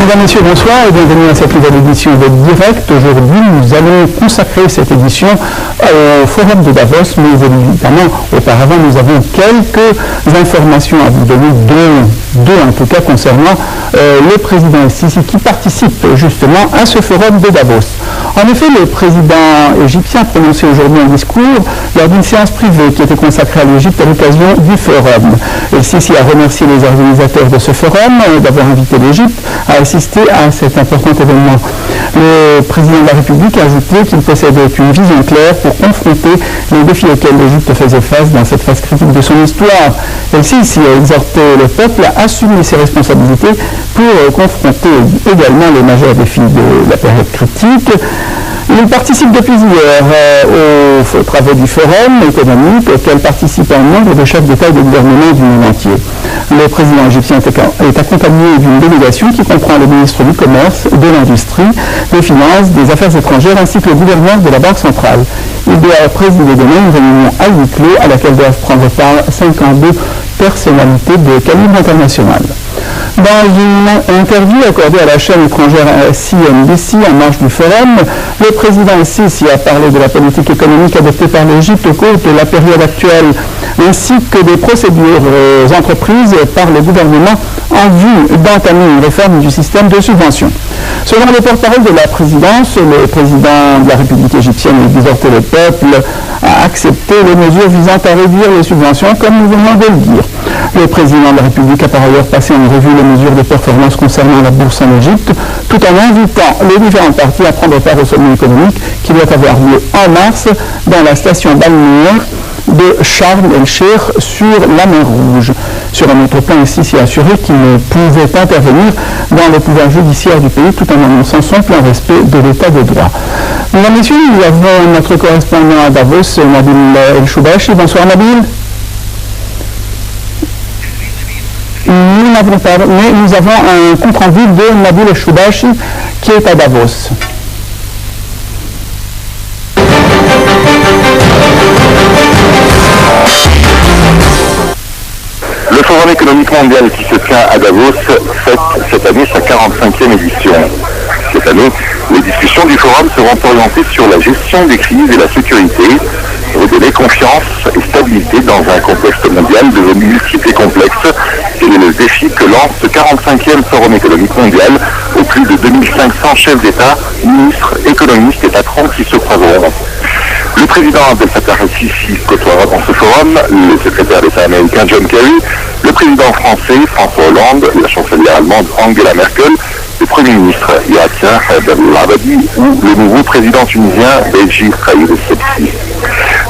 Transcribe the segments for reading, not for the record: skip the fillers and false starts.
Mesdames, Messieurs, bonsoir et bienvenue à cette nouvelle édition de Direct. Aujourd'hui, nous allons consacrer cette édition au Forum de Davos, mais évidemment, auparavant, nous avons quelques informations à vous donner, deux en tout cas concernant le président El-Sisi qui participe justement à ce Forum de Davos. En effet, le président égyptien a prononcé aujourd'hui un discours lors d'une séance privée qui était consacrée à l'Égypte à l'occasion du Forum. El-Sisi a remercié les organisateurs de ce Forum d'avoir invité l'Égypte à assister à cet important événement. Le président de la République a ajouté qu'il possédait une vision claire pour confronter les défis auxquels l'Égypte faisait face dans cette phase critique de son histoire. El-Sisi a exhorté le peuple à assumer ses responsabilités pour confronter également les majeurs défis de la période critique. Il participe depuis hier aux travaux du Forum économique auquel participent un nombre de chefs d'État et de gouvernement du monde entier. Le président égyptien est accompagné d'une délégation qui comprend le ministre du Commerce, de l'Industrie, des Finances, des Affaires étrangères ainsi que le gouverneur de la Banque centrale. Il doit présider demain une réunion à huis clos à laquelle doivent prendre part 52 personnalités de calibre international. Dans une interview accordée à la chaîne étrangère CNBC en marge du Forum, le président El-Sisi a parlé de la politique économique adoptée par l'Égypte au cours de la période actuelle, ainsi que des procédures entreprises par le gouvernement en vue d'entamer une réforme du système de subvention. Selon le porte-parole de la présidence, le président de la République égyptienne a exhorté le peuple à accepter les mesures visant à réduire les subventions, comme nous venons de le dire. Le président de la République a par ailleurs passé en revue les mesures de performance concernant la bourse en Égypte, tout en invitant les différentes parties à prendre part au sommet économique qui doit avoir lieu en mars dans la station balnéaire de Sharm el-Sheikh sur la mer Rouge. Sur un autre point, El-Sisi a assuré qu'il ne pouvait intervenir dans le pouvoir judiciaire du pays tout en annonçant son plein respect de l'état de droit. Mesdames et messieurs, nous avons notre correspondant à Davos, Nabil El-Choubachi. Bonsoir Nabil. Nous n'avons pas, mais nous avons un compte-rendu de Nabil El-Choubachi qui est à Davos. Le Forum économique mondial qui se tient à Davos fête cette année sa 45e édition. Cette année, les discussions du Forum seront orientées sur la gestion des crises et la sécurité, redonner confiance et stabilité dans un contexte mondial devenu multiple et complexe. Tel est le défi que lance ce 45e Forum économique mondial aux plus de 2500 chefs d'État, ministres, économistes et patrons qui se croiseront. Le président Abdel Fattah el-Sisi côtoiera dans ce forum le secrétaire d'État américain John Kerry, le président français François Hollande, la chancelière allemande Angela Merkel, le premier ministre irakien Haider al-Abadi ou le nouveau président tunisien Beji Saïd el-Sebsi.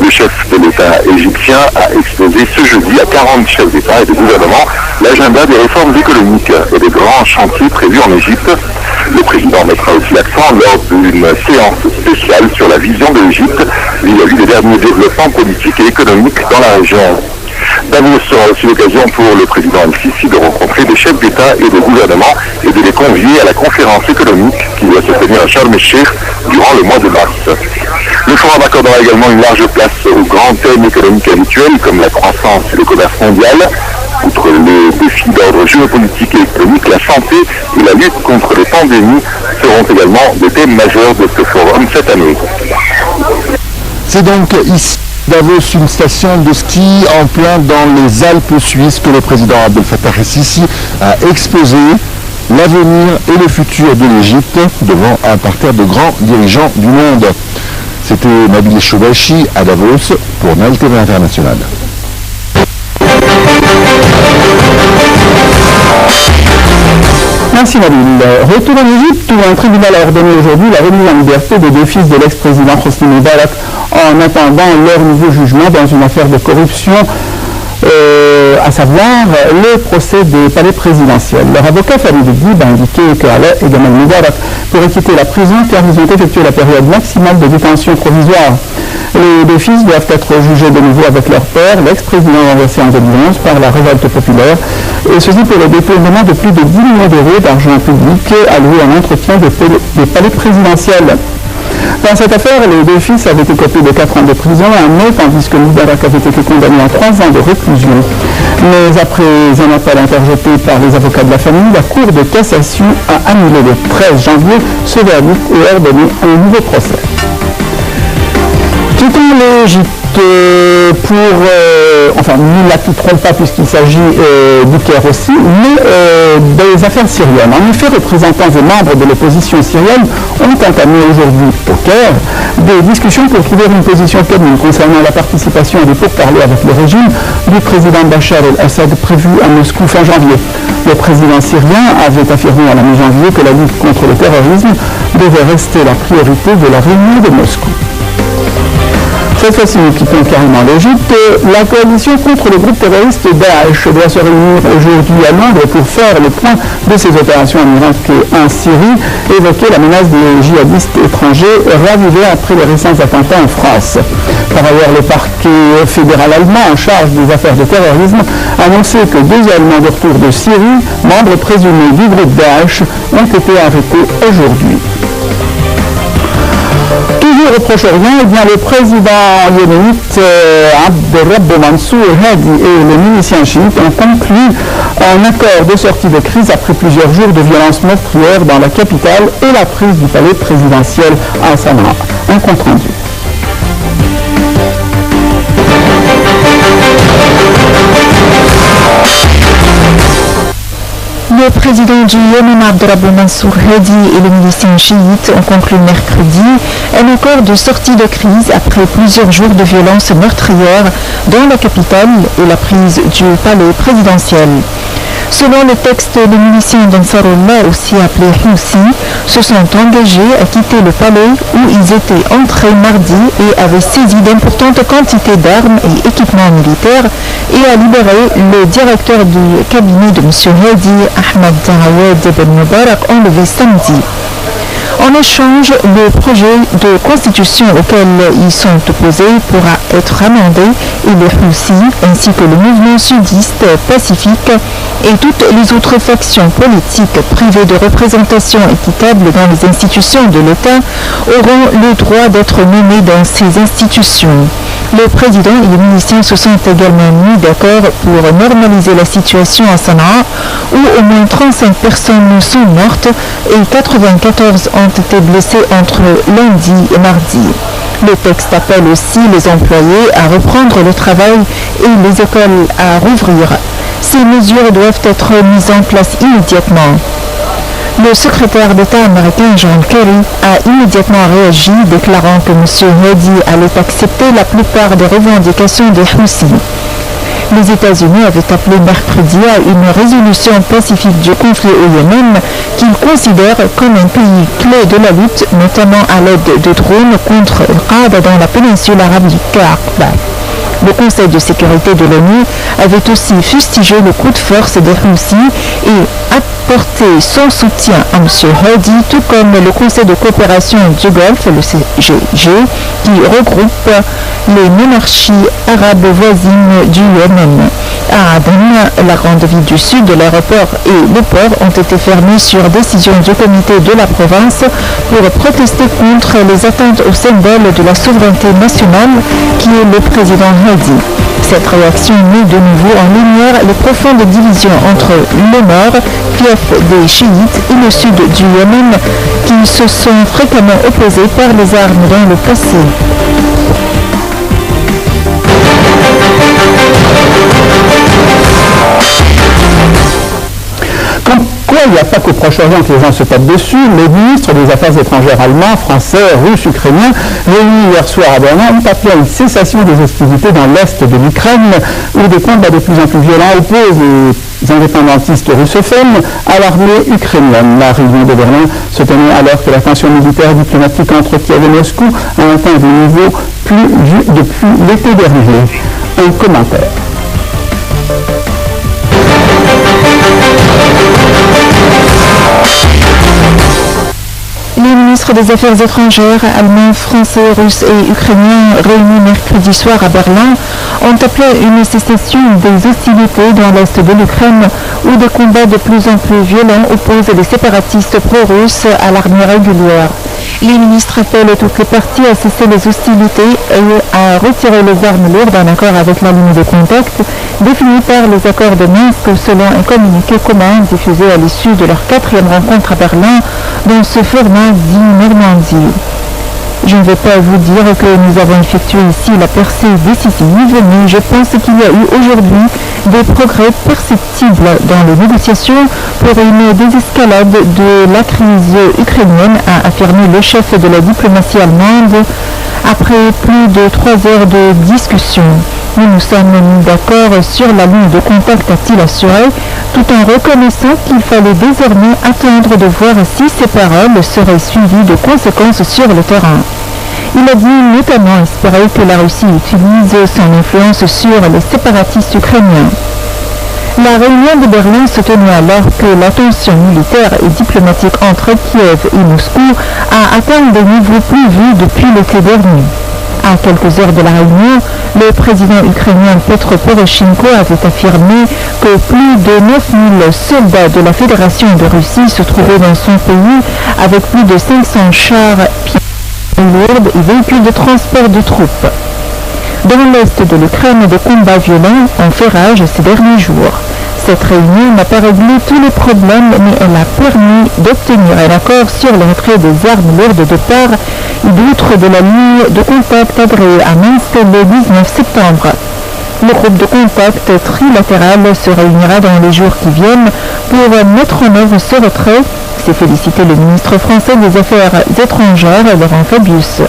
Le chef de l'État égyptien a exposé ce jeudi à 40 chefs d'État et de gouvernement l'agenda des réformes économiques et des grands chantiers prévus en Égypte. Le président mettra aussi l'accent lors d'une séance spéciale sur la vision de l'Égypte vis-à-vis des derniers développements politiques et économiques dans la région. Davos sera aussi l'occasion pour le président El-Sisi de rencontrer des chefs d'État et de gouvernement et de les convier à la conférence économique qui doit se tenir à Sharm el-Sheikh durant le mois de mars. Le forum accordera également une large place aux grands thèmes économiques habituels comme la croissance et le commerce mondial. Outre les défis d'ordre géopolitique et économique, la santé et la lutte contre les pandémies seront également des thèmes majeurs de ce forum cette année. C'est donc ici Davos, une station de ski en plein dans les Alpes suisses que le président Abdel Fattah el-Sisi a exposé l'avenir et le futur de l'Égypte devant un parterre de grands dirigeants du monde. C'était Nabil El-Choubachi à Davos pour Nal TV International. Merci Nabil. Retour en Égypte où un tribunal a ordonné aujourd'hui la remise en liberté des deux fils de l'ex-président Hosni Moubarak en attendant leur nouveau jugement dans une affaire de corruption, à savoir le procès des palais présidentiels. Leur avocat Farid Dib a indiqué qu'Alaa et Gamal Moubarak pourraient quitter la prison car ils ont effectué la période maximale de détention provisoire. Les deux fils doivent être jugés de nouveau avec leur père, l'ex-président renversé en 2011 par la révolte populaire, et ceci pour le détournement de plus de 10 millions d'euros d'argent public alloué à l'entretien des palais présidentiels. Dans cette affaire, les deux fils avaient écopé de 4 ans de prison à un mai, tandis que Moubarak avait été condamné à 3 ans de réclusion. Mais après un appel interjeté par les avocats de la famille, la Cour de cassation a annulé le 13 janvier ce verdict et ordonné un nouveau procès. Quittons l'Égypte nous ne la quitterons pas puisqu'il s'agit du Caire aussi, mais des affaires syriennes. En effet, représentants et membres de l'opposition syrienne ont entamé aujourd'hui au Caire des discussions pour trouver une position commune concernant la participation à des pourparlers avec le régime du président Bachar el-Assad prévu à Moscou fin janvier. Le président syrien avait affirmé à la mi-janvier que la lutte contre le terrorisme devait rester la priorité de la réunion de Moscou. Cette fois-ci, nous quittons carrément l'Égypte. La coalition contre le groupe terroriste Daesh doit se réunir aujourd'hui à Londres pour faire le point de ses opérations en Irak et en Syrie, évoquer la menace des djihadistes étrangers ravivée après les récents attentats en France. Par ailleurs, le parquet fédéral allemand en charge des affaires de terrorisme a annoncé que 2 Allemands de retour de Syrie, membres présumés du groupe Daesh, ont été arrêtés aujourd'hui. Toujours au Proche-Orient, le président yéménite Abdelrabbo Mansour Hadi et les miliciens chiites ont conclu un accord de sortie de crise après plusieurs jours de violences meurtrières dans la capitale et la prise du palais présidentiel à Sanaa. Un compte rendu. Le président du Yémen, Abdelrabbo Mansour Hadi, et les miliciens chiites ont conclu mercredi un accord de sortie de crise après plusieurs jours de violences meurtrières dans la capitale et la prise du palais présidentiel. Selon le texte, les miliciens d'Ansarullah, aussi appelés Houthi, se sont engagés à quitter le palais où ils étaient entrés mardi et avaient saisi d'importantes quantités d'armes et équipements militaires et à libérer le directeur du cabinet de M. Hadi, Ahmed Awad Ben Mubarak, enlevé samedi. En échange, le projet de constitution auquel ils sont opposés pourra être amendé et les Houthis, ainsi que le mouvement sudiste pacifique et toutes les autres factions politiques privées de représentation équitable dans les institutions de l'État auront le droit d'être nommés dans ces institutions. Le président et les miliciens se sont également mis d'accord pour normaliser la situation à Sanaa, où au moins 35 personnes sont mortes et 94 ont été blessées entre lundi et mardi. Le texte appelle aussi les employés à reprendre le travail et les écoles à rouvrir. Ces mesures doivent être mises en place immédiatement. Le secrétaire d'État américain John Kerry a immédiatement réagi, déclarant que M. Hadi allait accepter la plupart des revendications des Houthis. Les États-Unis avaient appelé mercredi à une résolution pacifique du conflit au Yémen qu'ils considèrent comme un pays clé de la lutte, notamment à l'aide de drones contre Al-Qaïda dans la péninsule arabique Aqba. Le Conseil de sécurité de l'ONU avait aussi fustigé le coup de force des Houthis et apporté son soutien à M. Hadi, tout comme le Conseil de coopération du Golfe, le CGG, qui regroupe les monarchies arabes voisines du Yémen. À Aden, la grande ville du sud, l'aéroport et le port ont été fermés sur décision du comité de la province pour protester contre les atteintes au symbole de la souveraineté nationale qui est le président Hadi. Cette réaction met de nouveau en lumière les profondes divisions entre le nord, fief des chiites, et le sud du Yémen, qui se sont fréquemment opposés par les armes dans le passé. Il n'y a pas qu'au Proche-Orient que les gens se tapent dessus. Les ministres des Affaires étrangères allemands, français, russes, ukrainiens, réunis hier soir à Berlin, ont appelé à une cessation des hostilités dans l'est de l'Ukraine, où des combats de plus en plus violents opposent les indépendantistes russophones à l'armée ukrainienne. La réunion de Berlin se tenait alors que la tension militaire et diplomatique entre Kiev et Moscou a atteint des niveaux plus vus depuis l'été dernier. Un commentaire. Les ministres des Affaires étrangères, allemands, français, russes et ukrainiens, réunis mercredi soir à Berlin, ont appelé à une cessation des hostilités dans l'est de l'Ukraine, où des combats de plus en plus violents opposent les séparatistes pro-russes à l'armée régulière. Les ministres appellent toutes les parties à cesser les hostilités et à retirer les armes lourdes en accord avec la ligne de contact définie par les accords de Minsk selon un communiqué commun diffusé à l'issue de leur 4e rencontre à Berlin dans ce format dit Normandie. Je ne vais pas vous dire que nous avons effectué ici la percée décisive, mais je pense qu'il y a eu aujourd'hui des progrès perceptibles dans les négociations pour une désescalade de la crise ukrainienne, a affirmé le chef de la diplomatie allemande après plus de 3 heures de discussion. Nous nous sommes mis d'accord sur la ligne de contact, a-t-il assuré, tout en reconnaissant qu'il fallait désormais attendre de voir si ces paroles seraient suivies de conséquences sur le terrain. Il a dit notamment espérer que la Russie utilise son influence sur les séparatistes ukrainiens. La réunion de Berlin se tenait alors que la tension militaire et diplomatique entre Kiev et Moscou a atteint des niveaux plus vus depuis l'été dernier. À quelques heures de la réunion, le président ukrainien Petro Poroshenko avait affirmé que plus de 9000 soldats de la Fédération de Russie se trouvaient dans son pays avec plus de 500 chars lourdes et véhicules de transport de troupes. Dans l'est de l'Ukraine, des combats violents ont fait rage ces derniers jours. Cette réunion n'a pas réglé tous les problèmes, mais elle a permis d'obtenir un accord sur le retrait des armes lourdes de part et d'autre de la ligne de contact agréée à Minsk le 19 septembre. Le groupe de contact trilatéral se réunira dans les jours qui viennent pour mettre en œuvre ce retrait, s'est félicité le ministre français des Affaires étrangères, Laurent Fabius.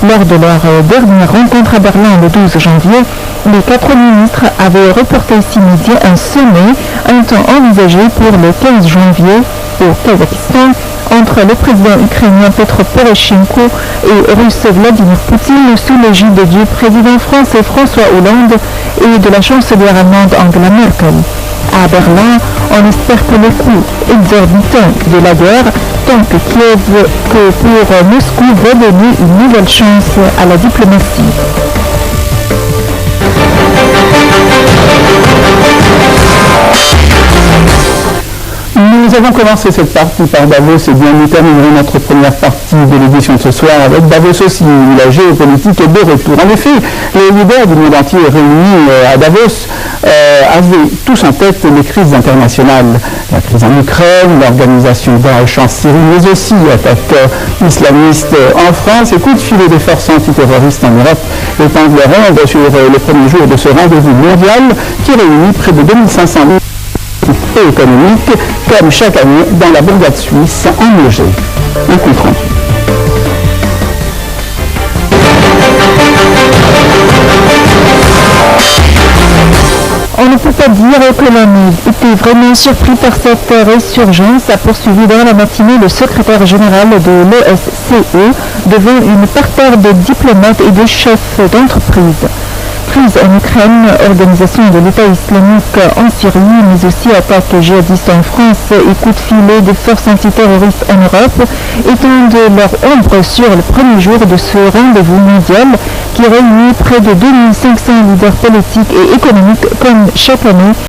Lors de leur dernière rencontre à Berlin le 12 janvier, les 4 ministres avaient reporté ici midi un sommet, un temps envisagé pour le 15 janvier au Kazakhstan entre le président ukrainien Petro Poroshenko et russe Vladimir Poutine sous l'égide du président français François Hollande et de la chancelière allemande Angela Merkel. À Berlin, on espère que le coût exorbitant de la guerre, tant que Kiev que pour Moscou, va donner une nouvelle chance à la diplomatie. Nous avons commencé cette partie par Davos et bien nous terminerons notre première partie de l'édition de ce soir avec Davos aussi, où la géopolitique est de retour. En effet, les leaders du monde entier réunis à Davos avaient tous en tête les crises internationales. La crise en Ukraine, l'organisation Daesh en Syrie, mais aussi l'attaque islamiste en France et coups de filet des forces antiterroristes en Europe épinglent leur ombre sur le premier jour de ce rendez-vous mondial qui réunit près de 2500 et économique, comme chaque année dans la bourgade suisse en Mégé. Un compte rendu. On ne peut pas dire que l'on était vraiment surpris par cette résurgence, a poursuivi dans la matinée le secrétaire général de l'OSCE devant une parterre de diplomates et de chefs d'entreprise. Crise en Ukraine, organisation de l'État islamique en Syrie, mais aussi attaque djihadiste en France et coups de filet des forces antiterroristes en Europe, étendent leur ombre sur le premier jour de ce rendez-vous mondial qui réunit près de 2500 leaders politiques et économiques comme chaque année